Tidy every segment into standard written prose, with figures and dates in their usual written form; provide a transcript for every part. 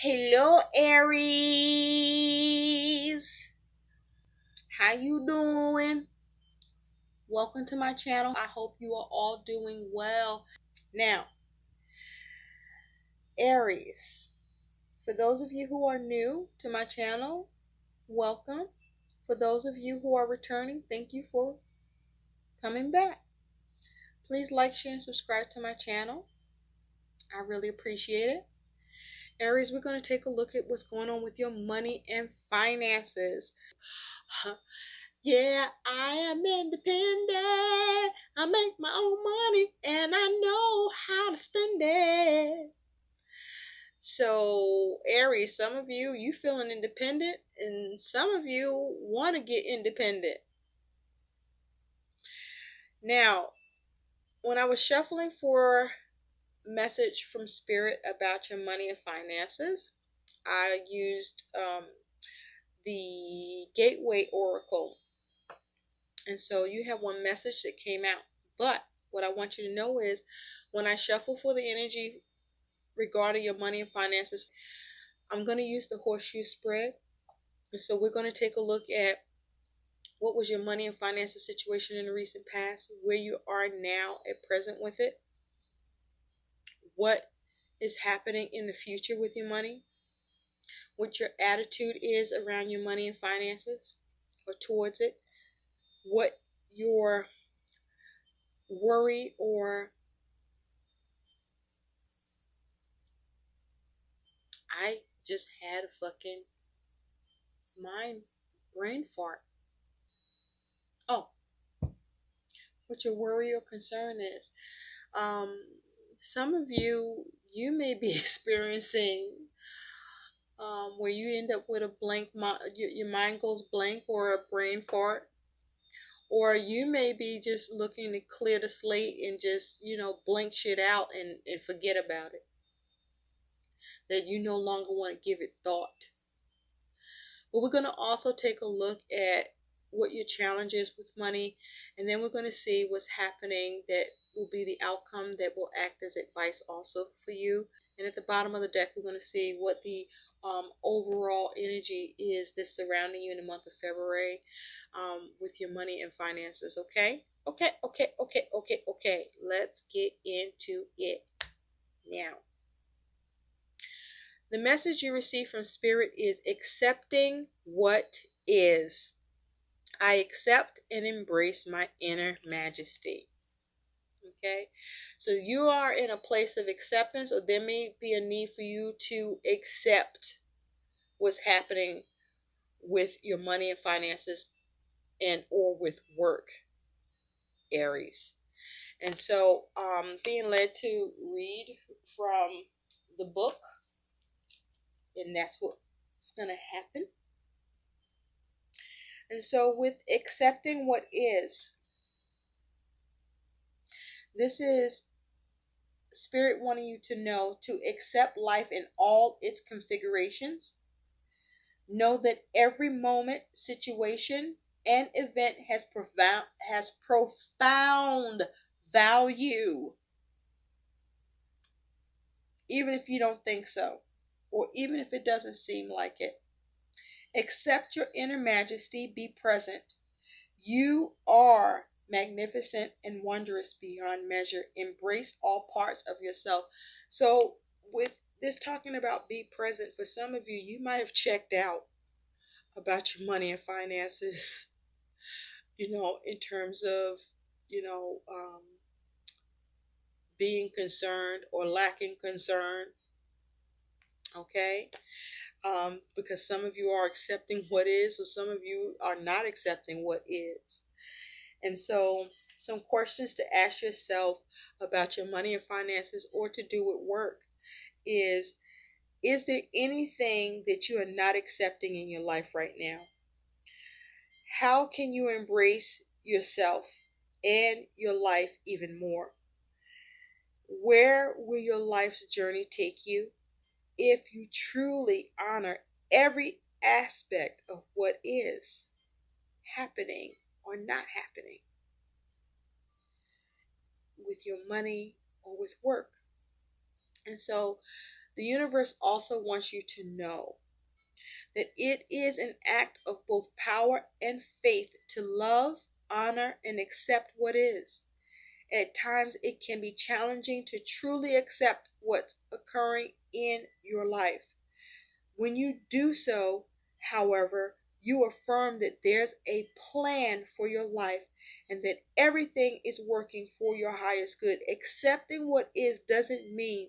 Hello, Aries. How you doing? Welcome to my channel. I hope you are all doing well. Now, Aries, for those of you who are new to my channel, welcome. For those of you who are returning, thank you for coming back. Please like, share, and subscribe to my channel. I really appreciate it. Aries, we're going to take a look at what's going on with your money and finances. Yeah, I am independent. I make my own money and I know how to spend it. So, Aries, some of you feeling independent, and some of you want to get independent. Now, when I was shuffling for message from Spirit about your money and finances, I used the Gateway Oracle. And so you have one message that came out. But what I want you to know is when I shuffle for the energy regarding your money and finances, I'm going to use the horseshoe spread. And so we're going to take a look at what was your money and finances situation in the recent past, where you are now at present with it, what is happening in the future with your money, what your attitude is around your money and finances or towards it, what your worry or I just had a fucking brain fart. Oh, what your worry or concern is. Some of you may be experiencing where you end up with a blank mind, your mind goes blank or a brain fart. Or you may be just looking to clear the slate and just, blink shit out and forget about it. That you no longer want to give it thought. But we're going to also take a look at what your challenge is with money. And then we're going to see what's happening that will be the outcome that will act as advice also for you. And at the bottom of the deck, we're going to see what the overall energy is that's surrounding you in the month of February with your money and finances. Okay? Okay. Let's get into it now. The message you receive from Spirit is accepting what is. I accept and embrace my inner majesty. Okay, so you are in a place of acceptance, or there may be a need for you to accept what's happening with your money and finances and or with work, Aries. And so being led to read from the book, and that's what's going to happen. And so with accepting what is, this is Spirit wanting you to know to accept life in all its configurations. Know that every moment, situation, and event has profound value. Even if you don't think so, or even if it doesn't seem like it. Accept your inner majesty, be present. You are magnificent and wondrous beyond measure. Embrace all parts of yourself. So with this talking about be present, for some of you, you might have checked out about your money and finances, in terms of, being concerned or lacking concern. Okay? Because some of you are accepting what is, or some of you are not accepting what is. And so some questions to ask yourself about your money and finances or to do with work is there anything that you are not accepting in your life right now? How can you embrace yourself and your life even more? Where will your life's journey take you if you truly honor every aspect of what is happening or not happening with your money or with work? And so The universe also wants you to know that it is an act of both power and faith to love, honor, and accept what is. At times, it can be challenging to truly accept what's occurring in your life. When you do so, however, you affirm that there's a plan for your life and that everything is working for your highest good. Accepting what is doesn't mean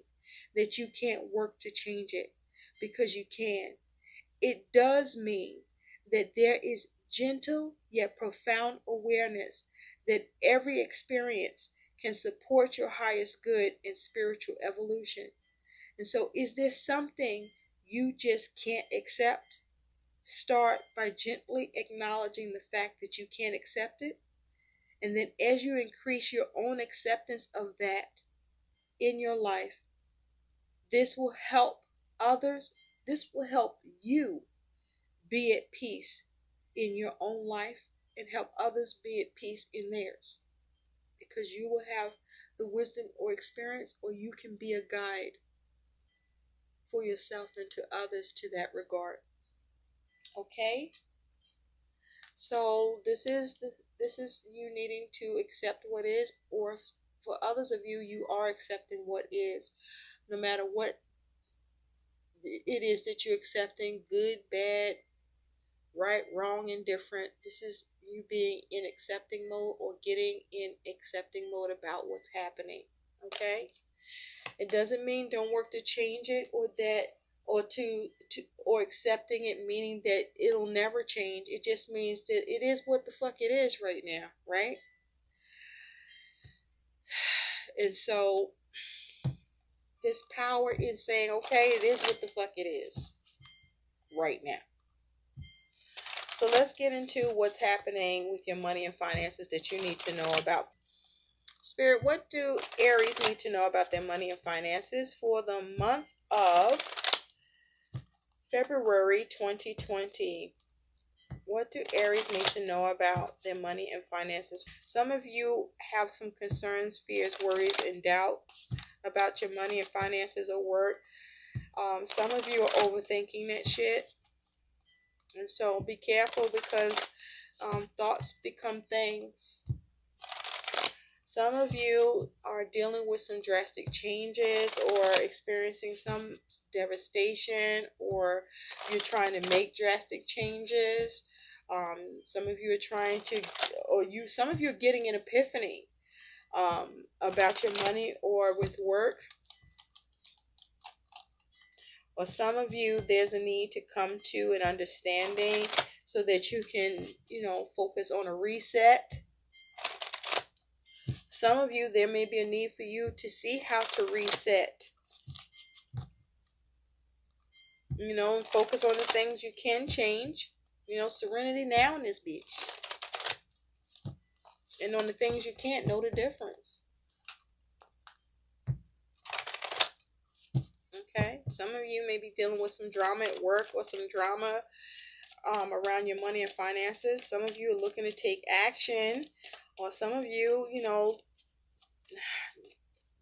that you can't work to change it, because you can. It does mean that there is gentle yet profound awareness that every experience can support your highest good and spiritual evolution. And so, is there something you just can't accept? Start by gently acknowledging the fact that you can't accept it. And then, as you increase your own acceptance of that in your life, this will help others, this will help you be at peace in your own life and help others be at peace in theirs. Because you will have the wisdom or experience, or you can be a guide for yourself and to others to that regard. Okay? So this is you needing to accept what is, or for others of you, you are accepting what is. No matter what it is that you're accepting, good, bad, right, wrong, indifferent. This is you being in accepting mode, or getting in accepting mode about what's happening. Okay? It doesn't mean don't work to change it, or that, or accepting it meaning that it'll never change. It just means that it is what the fuck it is right now, right? And so this power in saying, okay, it is what the fuck it is right now. So let's get into what's happening with your money and finances that you need to know about. Spirit, what do Aries need to know about their money and finances for the month of February 2020? What do Aries need to know about their money and finances? Some of you have some concerns, fears, worries, and doubt about your money and finances or work. Some of you are overthinking that shit. And so be careful, because thoughts become things. Some of you are dealing with some drastic changes, or experiencing some devastation, or you're trying to make drastic changes. Some of you are trying to, some of you are getting an epiphany about your money or with work. Or some of you, there's a need to come to an understanding so that you can, focus on a reset. Some of you, there may be a need for you to see how to reset. And focus on the things you can change. Serenity now in this bitch. And on the things you can't, know the difference. Okay? Some of you may be dealing with some drama at work, or some drama around your money and finances. Some of you are looking to take action. Or some of you,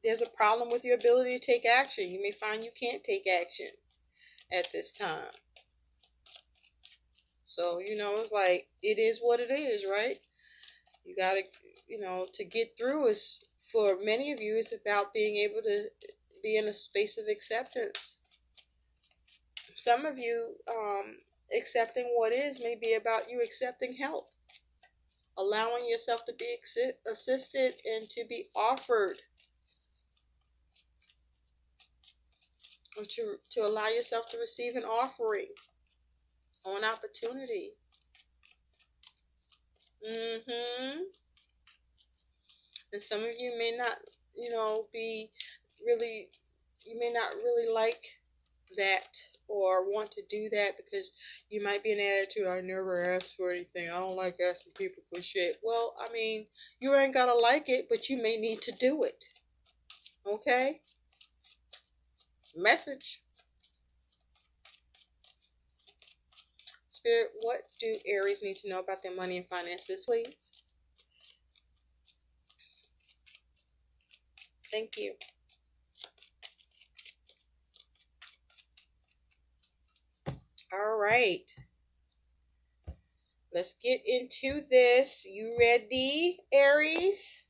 there's a problem with your ability to take action. You may find you can't take action at this time. So, it's like, it is what it is, right? You got to, to get through is, for many of you, it's about being able to be in a space of acceptance. Some of you, accepting what is may be about you accepting help. Allowing yourself to be assisted and to be offered. Or to allow yourself to receive an offering or an opportunity. And some of you may not, you may not really like that or want to do that, because you might be in an attitude, I never asked for anything. I don't like asking people for shit. Well, you ain't gotta like it, but you may need to do it. Okay? Message. Spirit, what do Aries need to know about their money and finances, please? Thank you. right. Let's get into this. You ready, Aries?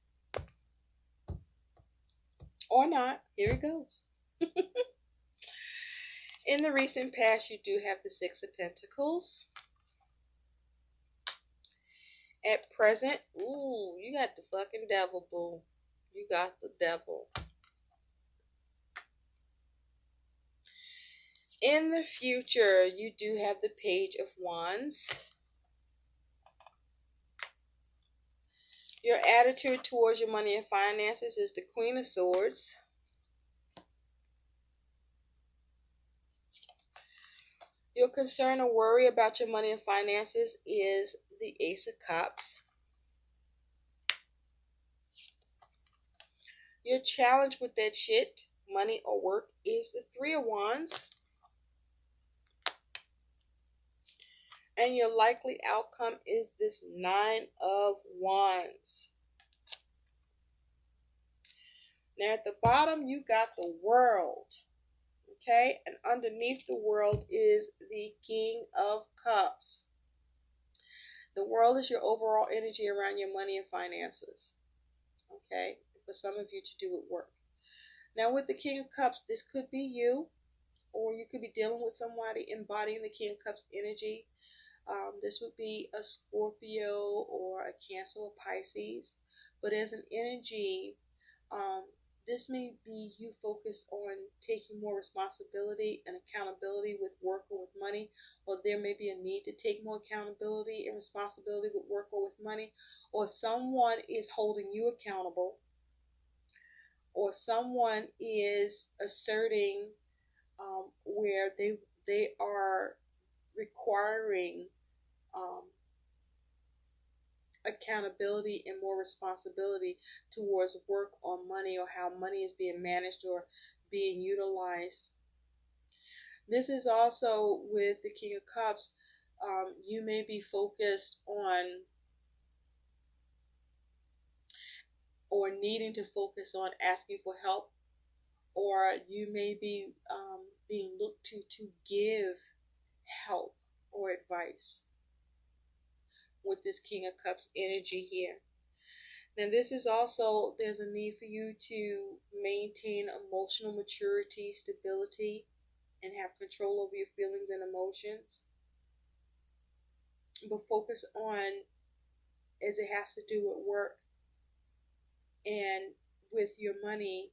Or not. Here it goes. In the recent past, you do have the Six of Pentacles. At present, ooh, you got the fucking devil, boo. You got the devil. In the future, you do have the Page of Wands. Your attitude towards your money and finances is the Queen of Swords. Your concern or worry about your money and finances is the Ace of Cups. Your challenge with that shit, money or work, is the Three of Wands. And your likely outcome is this Nine of Wands. Now at the bottom, you got the World. Okay, and underneath the World is the King of Cups. The World is your overall energy around your money and finances. Okay, for some of you to do with work. Now with the King of Cups, this could be you, or you could be dealing with somebody embodying the King of Cups energy. This would be a Scorpio or a Cancer or Pisces. But as an energy, this may be you focused on taking more responsibility and accountability with work or with money, or there may be a need to take more accountability and responsibility with work or with money, or someone is holding you accountable, or someone is asserting where they are requiring accountability and more responsibility towards work or money, or how money is being managed or being utilized. This is also with the King of Cups. You may be focused on or needing to focus on asking for help, or you may be being looked to give help or advice with this King of Cups energy here. Now this is also, there's a need for you to maintain emotional maturity, stability, and have control over your feelings and emotions. But focus on, as it has to do with work and with your money,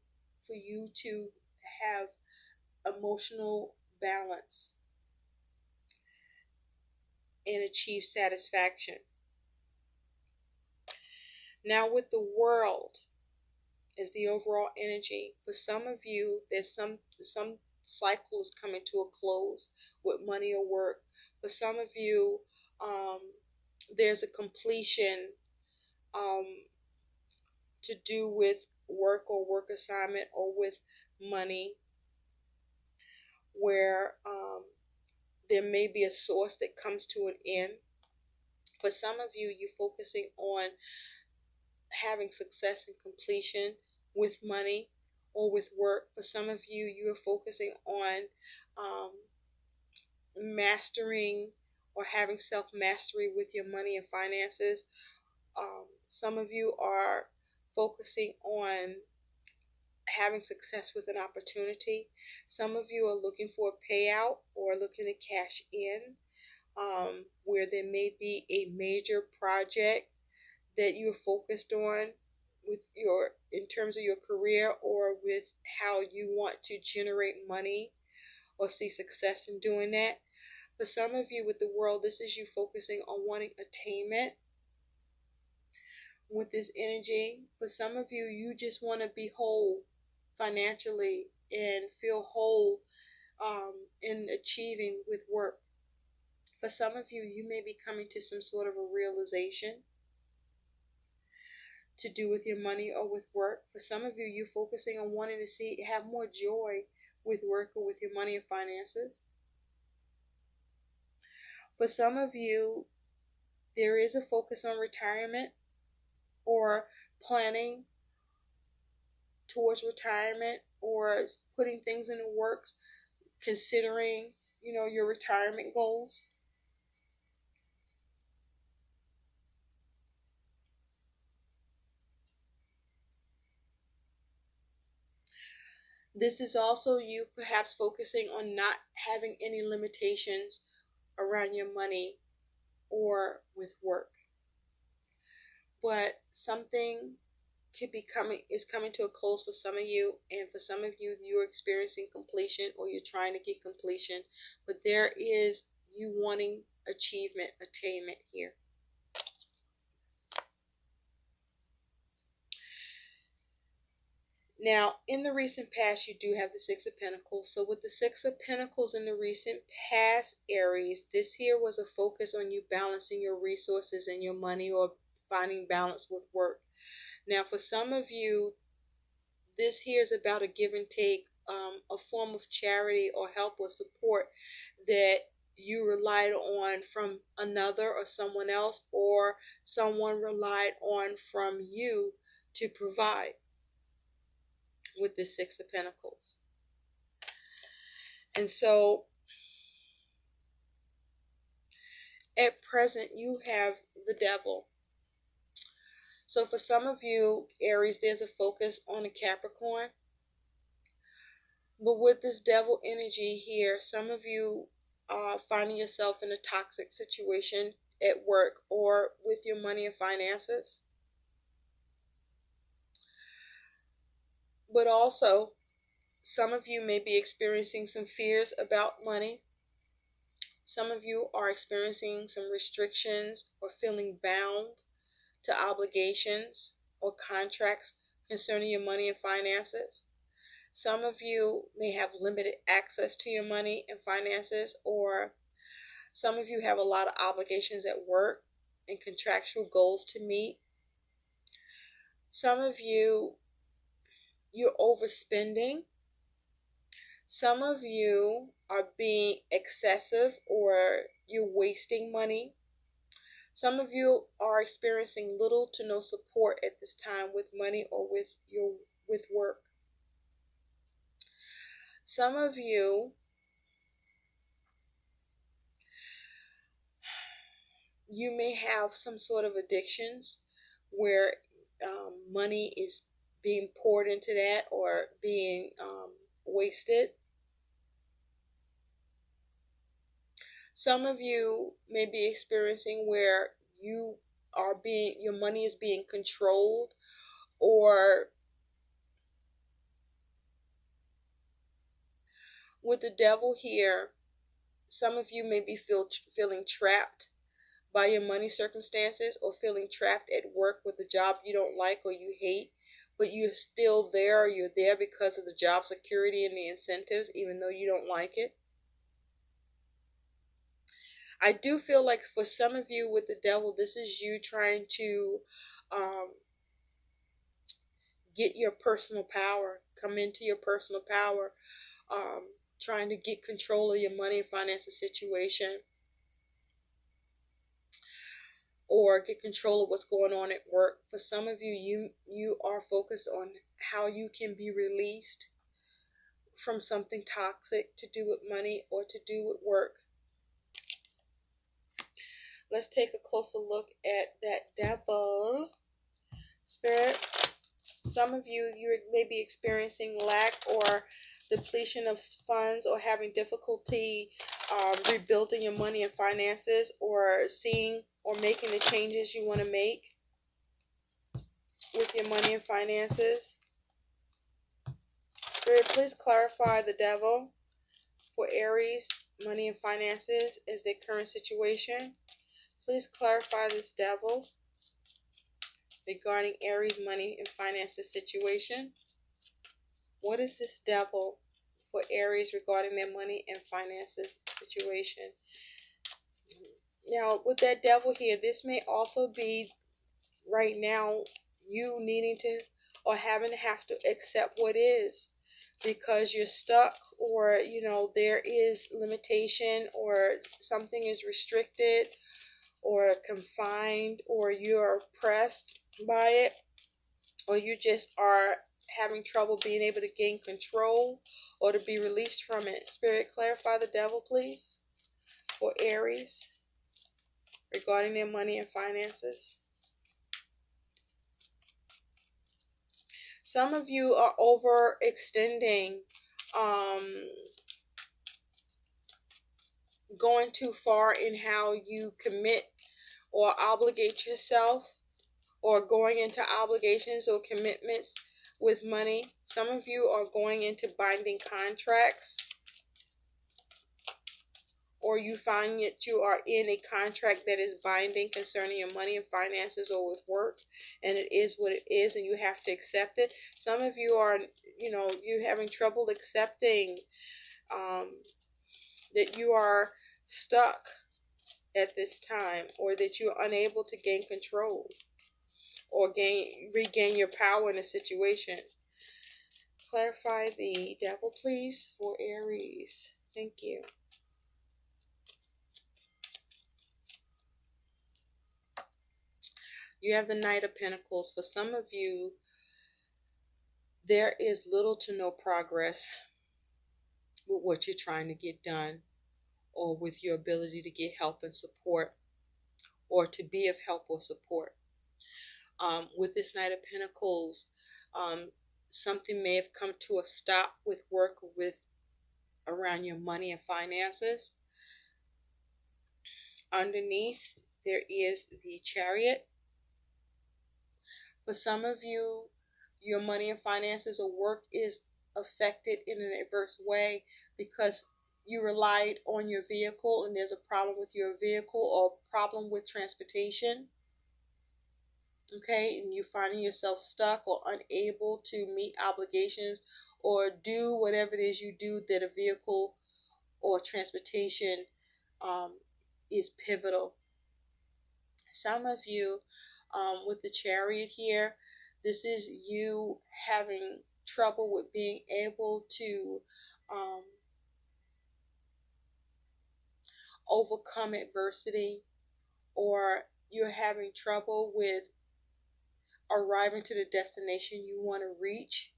for you to have emotional balance and achieve satisfaction. Now with the World is the overall energy. For some of you, there's some cycle is coming to a close with money or work. For some of you, there's a completion to do with work or work assignment or with money, where there may be a source that comes to an end. For some of you, you're focusing on having success and completion with money or with work. For some of you, you are focusing on mastering or having self-mastery with your money and finances. Some of you are focusing on having success with an opportunity. Some of you are looking for a payout or looking to cash in, where there may be a major project that you're focused on with in terms of your career, or with how you want to generate money or see success in doing that. For some of you with the World, this is you focusing on wanting attainment with this energy. For some of you, you just want to be whole financially and feel whole in achieving with work. For some of you, you may be coming to some sort of a realization to do with your money or with work. For some of you, you're focusing on wanting to have more joy with work or with your money and finances. For some of you, there is a focus on retirement or planning towards retirement, or putting things in the works, considering your retirement goals. This is also you perhaps focusing on not having any limitations around your money or with work. But something is coming to a close for some of you, and for some of you, you're experiencing completion or you're trying to get completion, but there is you wanting attainment here. Now, in the recent past, you do have the Six of Pentacles. So with the Six of Pentacles in the recent past, Aries, this here was a focus on you balancing your resources and your money, or finding balance with work. Now, for some of you, this here is about a give and take, a form of charity or help or support that you relied on from another or someone else, or someone relied on from you to provide with the Six of Pentacles. And so at present you have the Devil. So for some of you, Aries, there's a focus on a Capricorn. But with this Devil energy here, some of you are finding yourself in a toxic situation at work or with your money and finances. But also, some of you may be experiencing some fears about money. Some of you are experiencing some restrictions or feeling bound to obligations or contracts concerning your money and finances. Some of you may have limited access to your money and finances, or some of you have a lot of obligations at work and contractual goals to meet. Some of you, you're overspending. Some of you are being excessive, or you're wasting money. Some of you are experiencing little to no support at this time with money or with work. Some of you, you may have some sort of addictions where money is being poured into that or being wasted. Some of you may be experiencing where your money is being controlled, or with the Devil here, some of you may be feeling trapped by your money circumstances, or feeling trapped at work with a job you don't like or you hate, but you're still there. You're there because of the job security and the incentives, even though you don't like it. I do feel like for some of you with the Devil, this is you trying to get your personal power, come into your personal power, trying to get control of your money and finances situation, or get control of what's going on at work. For some of you, you are focused on how you can be released from something toxic to do with money or to do with work. Let's take a closer look at that Devil. Spirit, some of you may be experiencing lack or depletion of funds, or having difficulty rebuilding your money and finances, or seeing or making the changes you want to make with your money and finances. Spirit, please clarify the Devil for Aries money and finances is their current situation. Please clarify this Devil regarding Aries money and finances situation. What is this Devil for Aries regarding their money and finances situation? Now, with that Devil here, this may also be right now you needing to, or having to have to accept what is, because you're stuck, or there is limitation, or something is restricted or confined, or you're oppressed by it, or you just are having trouble being able to gain control or to be released from it. Spirit, clarify the devil, please, for Aries regarding their money and finances. Some of you are overextending, going too far in how you commit or obligate yourself, or going into obligations or commitments with money. Some of you are going into binding contracts, or you find that you are in a contract that is binding concerning your money and finances or with work, and it is what it is and you have to accept it. Some of you are, you're having trouble accepting that you are stuck at this time, or that you're unable to gain control or regain your power in a situation. Clarify the devil, please, for Aries. Thank you. You have the Knight of Pentacles. For some of you, there is little to no progress with what you're trying to get done, or with your ability to get help and support, or to be of help or support. With this Knight of Pentacles, something may have come to a stop with work around your money and finances. Underneath, there is the Chariot. For some of you, your money and finances or work is affected in an adverse way because you relied on your vehicle and there's a problem with your vehicle or problem with transportation. Okay, and you're finding yourself stuck or unable to meet obligations or do whatever it is you do that a vehicle or transportation is pivotal. Some of you, with the Chariot here, this is you having trouble with being able to overcome adversity, or you're having trouble with arriving to the destination you want to reach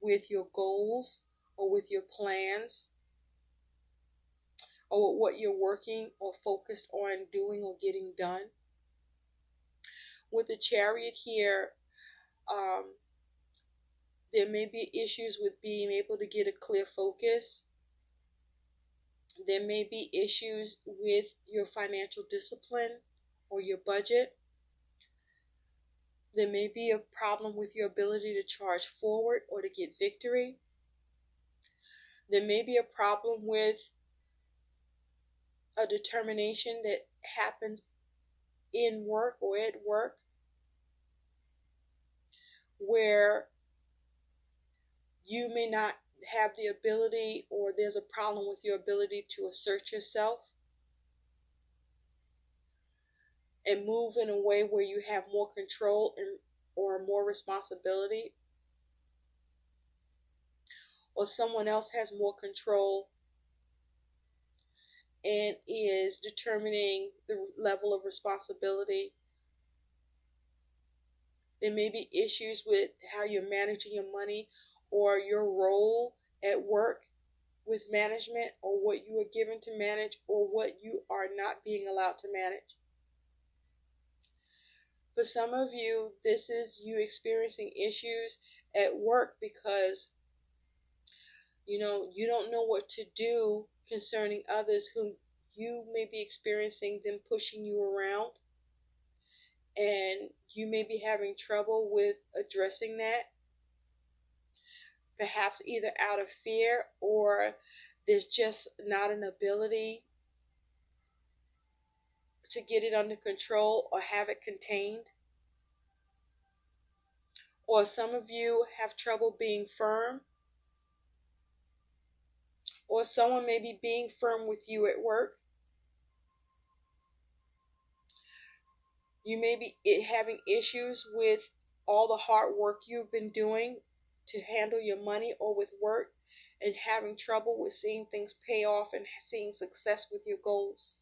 with your goals or with your plans, or with what you're working or focused on doing or getting done. With the Chariot here, there may be issues with being able to get a clear focus. There may be issues with your financial discipline or your budget. There may be a problem with your ability to charge forward or to get victory. There may be a problem with a determination that happens in work or at work, where you may not have the ability, or there's a problem with your ability to assert yourself and move in a way where you have more control or more responsibility, or someone else has more control and is determining the level of responsibility. There may be issues with how you're managing your money or your role at work with management, or what you are given to manage or what you are not being allowed to manage. For some of you, this is you experiencing issues at work because you don't know what to do concerning others whom you may be experiencing them pushing you around, and you may be having trouble with addressing that, perhaps either out of fear, or there's just not an ability to get it under control or have it contained. Or some of you have trouble being firm, or someone may be being firm with you at work. You may be having issues with all the hard work you've been doing to handle your money or with work, and having trouble with seeing things pay off and seeing success with your goals.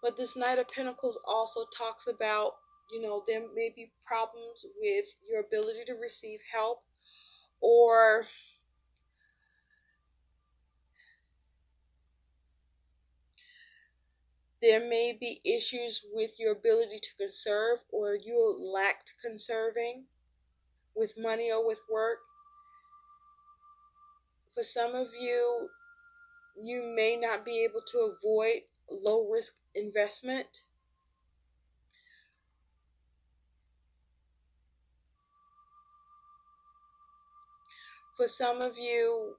But this Knight of Pentacles also talks about, there may be problems with your ability to receive help, or there may be issues with your ability to conserve, or you lacked conserving with money or with work. For some of you, you may not be able to avoid low risk investment. For some of you,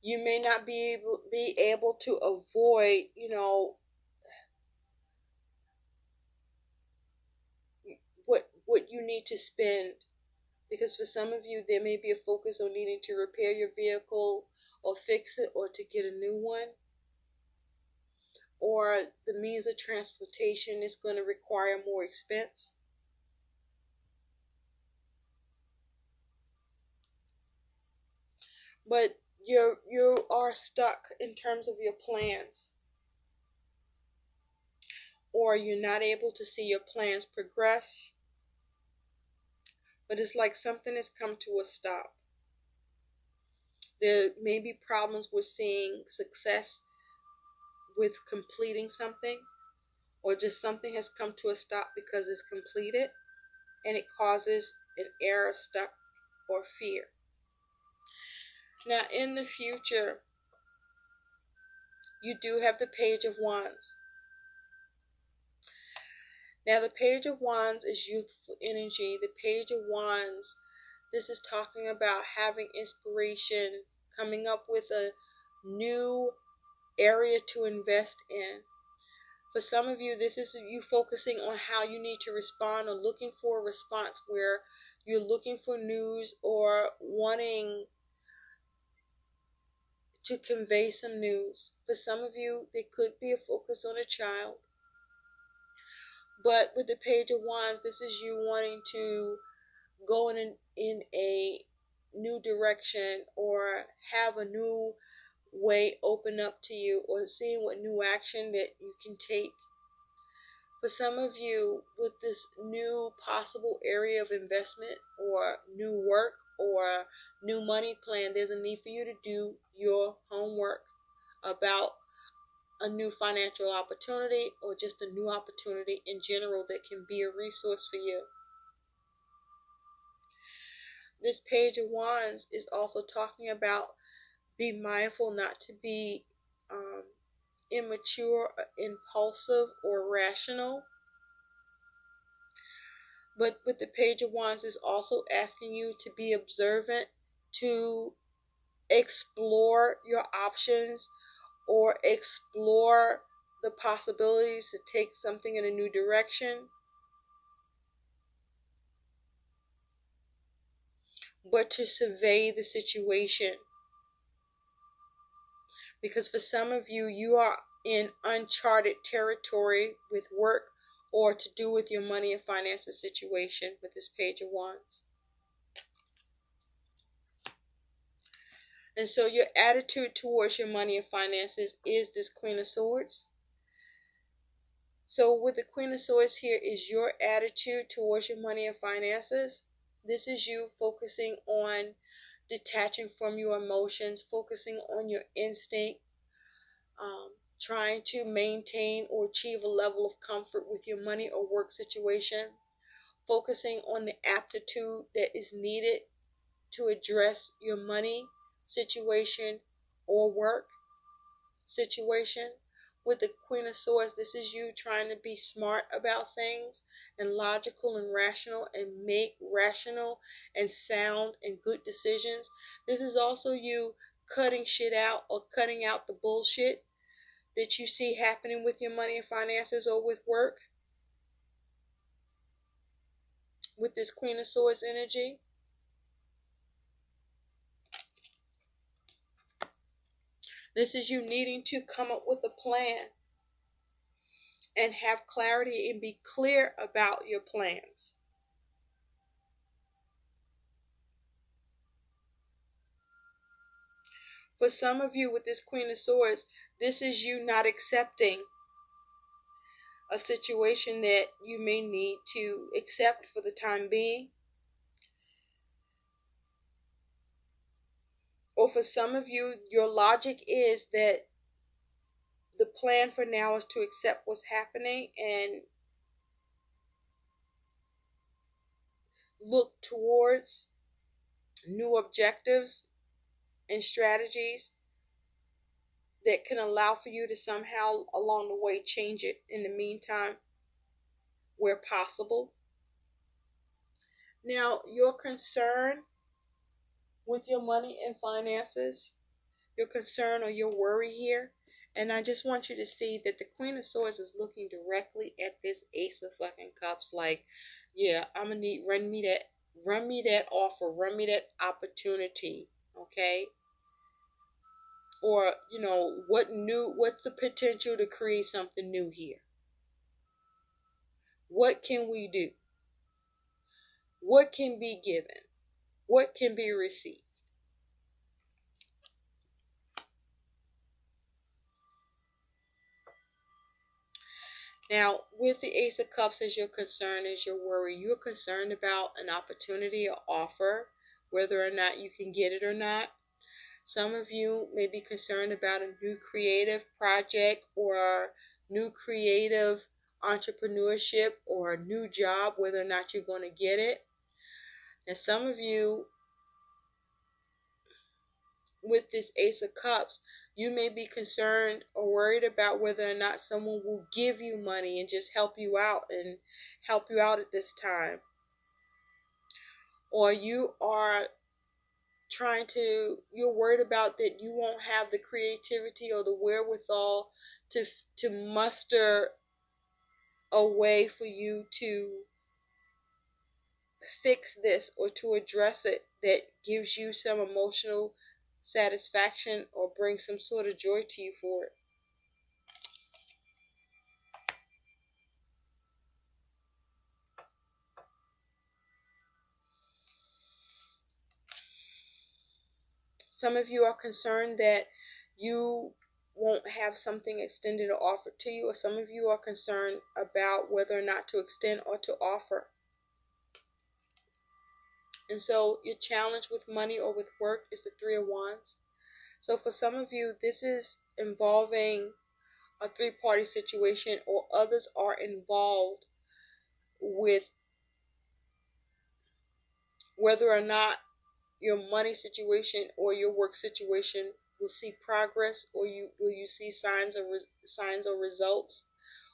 you may not be able to avoid, what you need to spend. Because for some of you, there may be a focus on needing to repair your vehicle or fix it or to get a new one. Or the means of transportation is going to require more expense. But you are stuck in terms of your plans, or you're not able to see your plans progress. But it's like something has come to a stop. There may be problems with seeing success with completing something, or just something has come to a stop because it's completed and it causes an error, stuck, or fear. Now in the future, you do have the Page of Wands. Now the Page of Wands is youthful energy. The Page of Wands, this is talking about having inspiration, coming up with a new area to invest in. For some of you, this is you focusing on how you need to respond, or looking for a response where you're looking for news or wanting to convey some news. For some of you, there could be a focus on a child. But with the Page of Wands, this is you wanting to go in a new direction, or have a new way open up to you, or seeing what new action that you can take. For some of you, with this new possible area of investment, or new work, or new money plan, there's a need for you to do your homework about a new financial opportunity, or just a new opportunity in general that can be a resource for you. This Page of Wands is also talking about be mindful not to be immature, impulsive, or rational. But with the Page of Wands is also asking you to be observant, to explore your options, or explore the possibilities to take something in a new direction. But to survey the situation. Because for some of you, you are in uncharted territory with work, or to do with your money and finances situation with this Page of Wands. And so your attitude towards your money and finances is this Queen of Swords. So with the Queen of Swords here is your attitude towards your money and finances. This is you focusing on detaching from your emotions, focusing on your instinct, trying to maintain or achieve a level of comfort with your money or work situation, focusing on the aptitude that is needed to address your money situation or work situation. With the Queen of Swords, this is you trying to be smart about things, and logical and rational, and make rational and sound and good decisions. This is also you cutting shit out, or cutting out the bullshit that you see happening with your money and finances or with work. With this Queen of Swords energy. This is you needing to come up with a plan and have clarity and be clear about your plans. For some of you with this Queen of Swords, this is you not accepting a situation that you may need to accept for the time being. Or for some of you, your logic is that the plan for now is to accept what's happening and look towards new objectives and strategies that can allow for you to somehow along the way change it in the meantime where possible. Now, your concern with your money and finances, your concern or your worry here, and I just want you to see that the Queen of Swords is looking directly at this Ace of fucking Cups like, yeah, I'm gonna need, run me that offer, run me that opportunity, okay? Or, you know, what's the potential to create something new here? What can we do? What can be given? What can be received? Now, with the Ace of Cups as your concern, as your worry, you're concerned about an opportunity or offer, whether or not you can get it or not. Some of you may be concerned about a new creative project or new creative entrepreneurship or a new job, whether or not you're going to get it. And some of you, with this Ace of Cups, you may be concerned or worried about whether or not someone will give you money and just help you out at this time. Or you're worried about that you won't have the creativity or the wherewithal to muster a way for you to fix this or to address it that gives you some emotional satisfaction or brings some sort of joy to you for it. Some of you are concerned that you won't have something extended or offered to you, or some of you are concerned about whether or not to extend or to offer. And so your challenge with money or with work is the Three of Wands. So for some of you, this is involving a three-party situation, or others are involved with whether or not your money situation or your work situation will see progress, or will you see signs or results,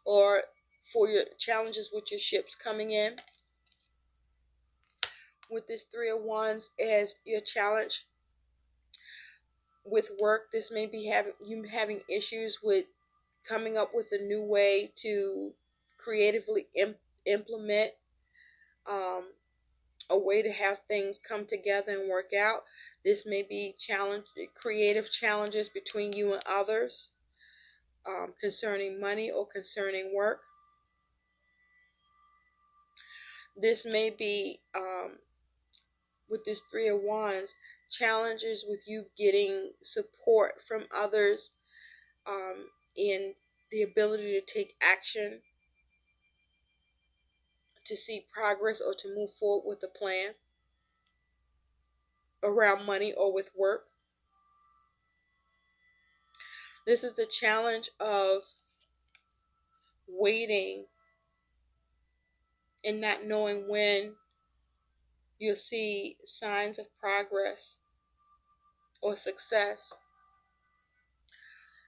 or for your challenges with your ships coming in. With this Three of Wands as your challenge with work, this may be having issues with coming up with a new way to creatively implement a way to have things come together and work out. This may be creative challenges between you and others concerning money or concerning work. This may be, with this Three of Wands, challenges with you getting support from others in the ability to take action, to see progress, or to move forward with a plan around money or with work. This is the challenge of waiting and not knowing when you'll see signs of progress or success.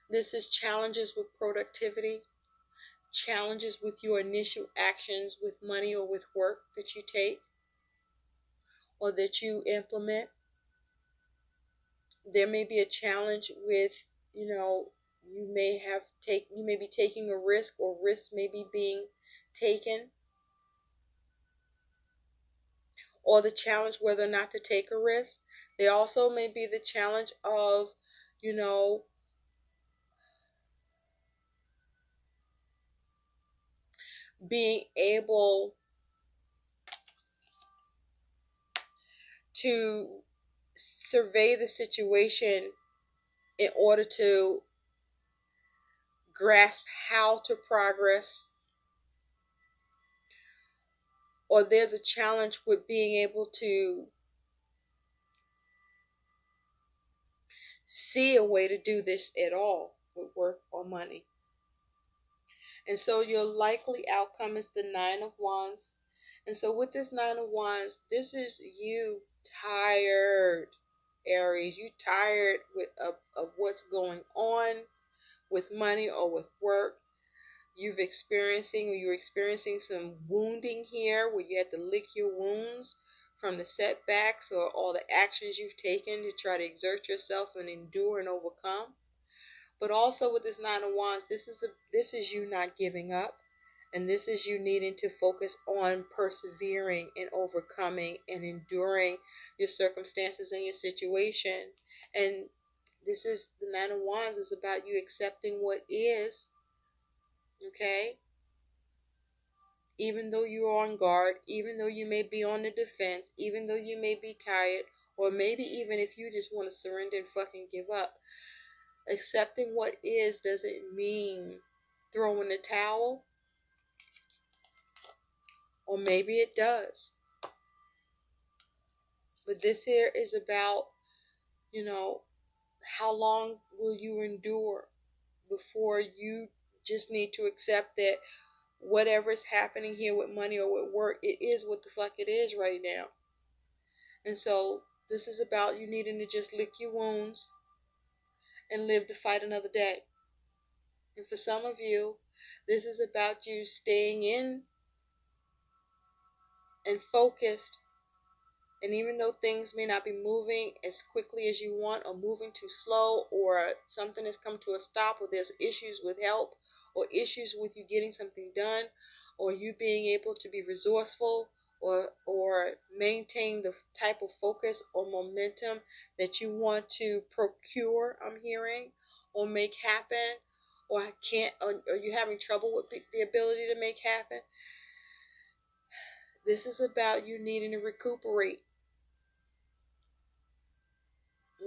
This is challenges with productivity, challenges with your initial actions with money or with work that you take or that you implement. There may be a challenge with, you may be taking a risk, or risks may be being taken, or the challenge whether or not to take a risk. There also may be the challenge of, being able to survey the situation in order to grasp how to progress or there's a challenge with being able to see a way to do this at all with work or money. And so your likely outcome is the Nine of Wands. And so with this Nine of Wands, this is you tired, Aries. You tired of what's going on with money or with work. You're experiencing some wounding here where you had to lick your wounds from the setbacks or all the actions you've taken to try to exert yourself and endure and overcome. But also with this Nine of Wands, this is you not giving up, and this is you needing to focus on persevering and overcoming and enduring your circumstances and your situation. And this is the Nine of Wands is about you accepting what is, okay? Even though you're on guard, even though you may be on the defense, even though you may be tired, or maybe even if you just want to surrender and fucking give up. Accepting what is doesn't mean throwing the towel, or maybe it does. But this here is about, how long will you endure before you just need to accept that whatever is happening here with money or with work, it is what the fuck it is right now. And so this is about you needing to just lick your wounds and live to fight another day. And for some of you, this is about you staying in and focused. And even though things may not be moving as quickly as you want, or moving too slow, or something has come to a stop, or there's issues with help, or issues with you getting something done, or you being able to be resourceful, or maintain the type of focus or momentum that you want to procure, I'm hearing, or make happen, or you're having trouble with the ability to make happen. This is about you needing to recuperate.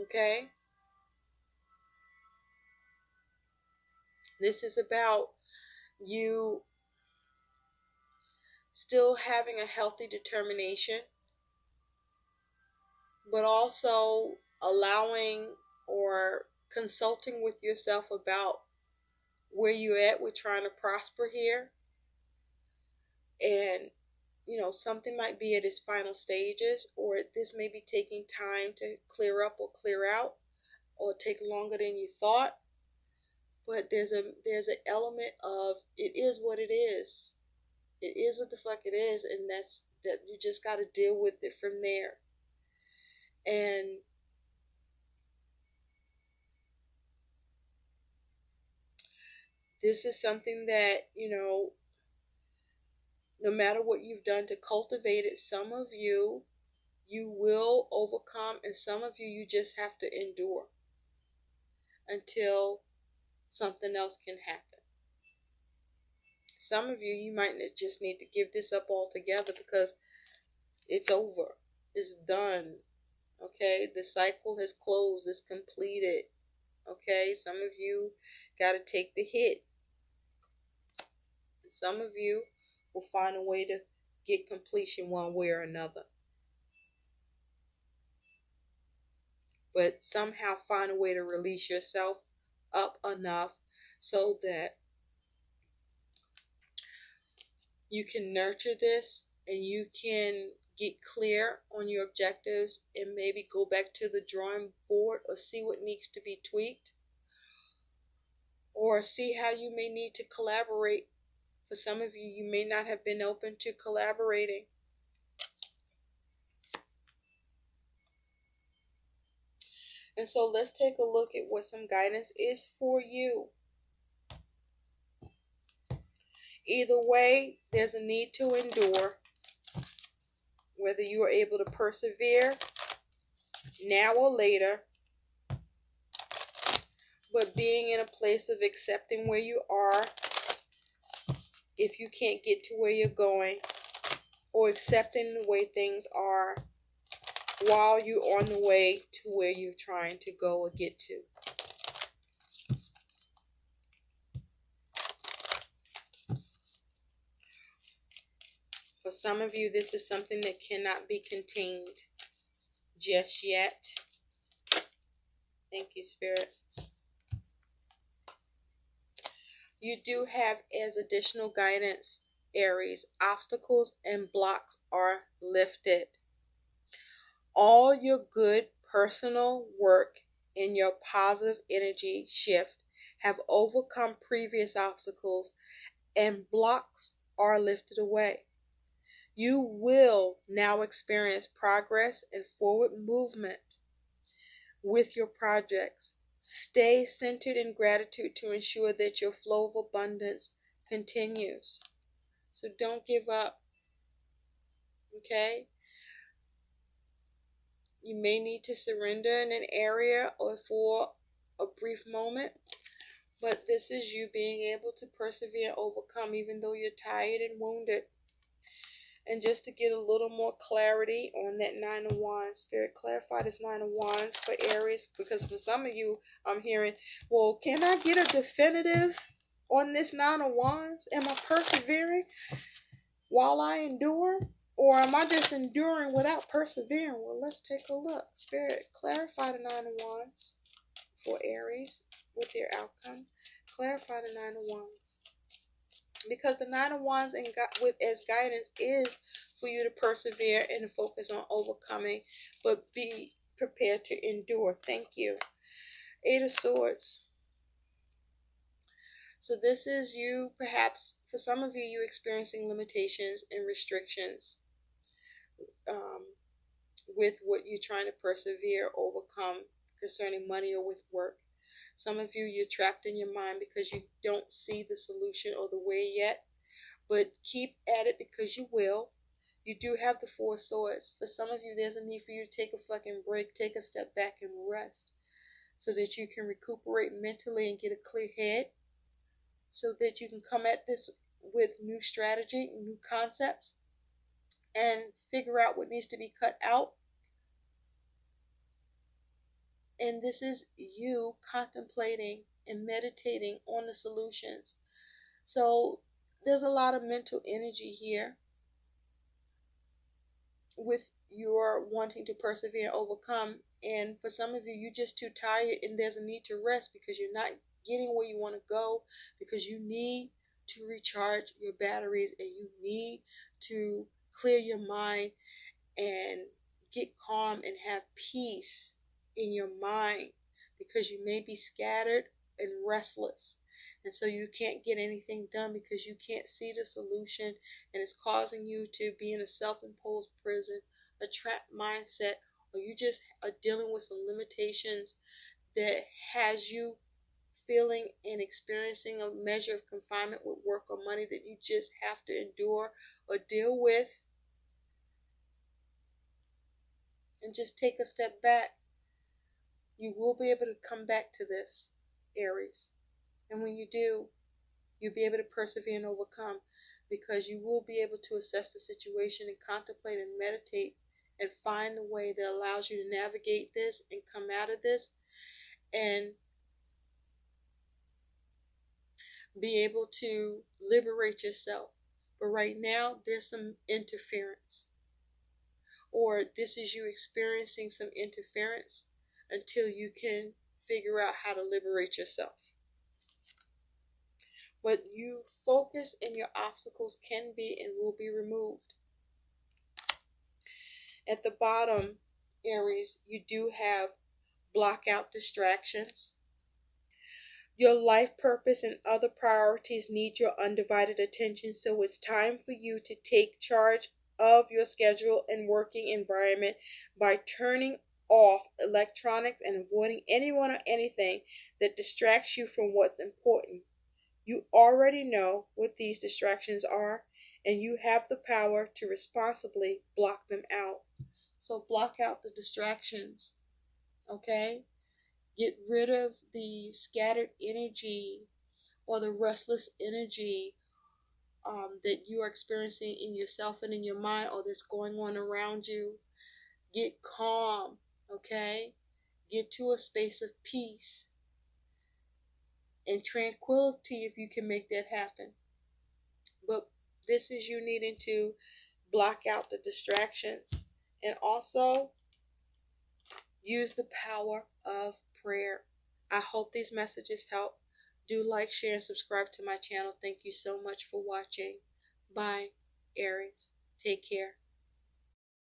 Okay? This is about you still having a healthy determination, but also allowing or consulting with yourself about where you're at with trying to prosper here. And, something might be at its final stages, or this may be taking time to clear up or clear out, or take longer than you thought. But there's an element of it is what it is. It is what the fuck it is, and that you just got to deal with it from there. And this is something that, no matter what you've done to cultivate it, some of you will overcome, and some of you just have to endure until something else can happen. Some of you might just need to give this up altogether because it's over. It's done. Okay? The cycle has closed. It's completed. Okay? Some of you got to take the hit. Some of you will find a way to get completion one way or another. But somehow find a way to release yourself up enough so that you can nurture this and you can get clear on your objectives and maybe go back to the drawing board or see what needs to be tweaked, or see how you may need to collaborate. For some of you, you may not have been open to collaborating. And so let's take a look at what some guidance is for you. Either way, there's a need to endure. Whether you are able to persevere now or later, but being in a place of accepting where you are if you can't get to where you're going, or accepting the way things are while you're on the way to where you're trying to go or get to. For some of you, this is something that cannot be contained just yet. Thank you, Spirit. You do have as additional guidance, Aries, obstacles and blocks are lifted. All your good personal work and your positive energy shift have overcome previous obstacles, and blocks are lifted away. You will now experience progress and forward movement with your projects. Stay centered in gratitude to ensure that your flow of abundance continues. So don't give up, okay? You may need to surrender in an area or for a brief moment, but this is you being able to persevere and overcome even though you're tired and wounded. And just to get a little more clarity on that Nine of Wands, Spirit, clarify this Nine of Wands for Aries, because for some of you, I'm hearing, well, can I get a definitive on this Nine of Wands? Am I persevering while I endure? Or am I just enduring without persevering? Well, let's take a look. Spirit, clarify the Nine of Wands for Aries with their outcome. Clarify the Nine of Wands. Because the Nine of Wands as guidance is for you to persevere and to focus on overcoming, but be prepared to endure. Thank you. Eight of Swords. So this is you, perhaps, for some of you, you're experiencing limitations and restrictions with what you're trying to persevere, overcome concerning money or with work. Some of you, you're trapped in your mind because you don't see the solution or the way yet. But keep at it because you will. You do have the Four of Swords. For some of you, there's a need for you to take a fucking break, take a step back and rest so that you can recuperate mentally and get a clear head so that you can come at this with new strategy, new concepts, and figure out what needs to be cut out. And this is you contemplating and meditating on the solutions. So there's a lot of mental energy here with your wanting to persevere and overcome. And for some of you, you're just too tired and there's a need to rest because you're not getting where you want to go, because you need to recharge your batteries and you need to clear your mind and get calm and have peace in your mind, because you may be scattered and restless, and so you can't get anything done because you can't see the solution, and it's causing you to be in a self-imposed prison, a trapped mindset, or you just are dealing with some limitations that has you feeling and experiencing a measure of confinement with work or money that you just have to endure or deal with. And just take a step back. You will be able to come back to this, Aries. And when you do, you'll be able to persevere and overcome, because you will be able to assess the situation and contemplate and meditate and find the way that allows you to navigate this and come out of this and be able to liberate yourself. But right now, there's some interference, or this is you experiencing some interference until you can figure out how to liberate yourself. But you focus and your obstacles can be and will be removed. At the bottom, Aries, you do have block out distractions. Your life purpose and other priorities need your undivided attention, so it's time for you to take charge of your schedule and working environment by turning off electronics and avoiding anyone or anything that distracts you from what's important. You already know what these distractions are, and you have the power to responsibly block them out. So block out the distractions, okay? Get rid of the scattered energy or the restless energy that you are experiencing in yourself and in your mind, or that's going on around you. Get calm, okay? Get to a space of peace and tranquility if you can make that happen. But this is you needing to block out the distractions, and also use the power of prayer. I hope these messages help. Do like, share, and subscribe to my channel. Thank you so much for watching. Bye, Aries. Take care.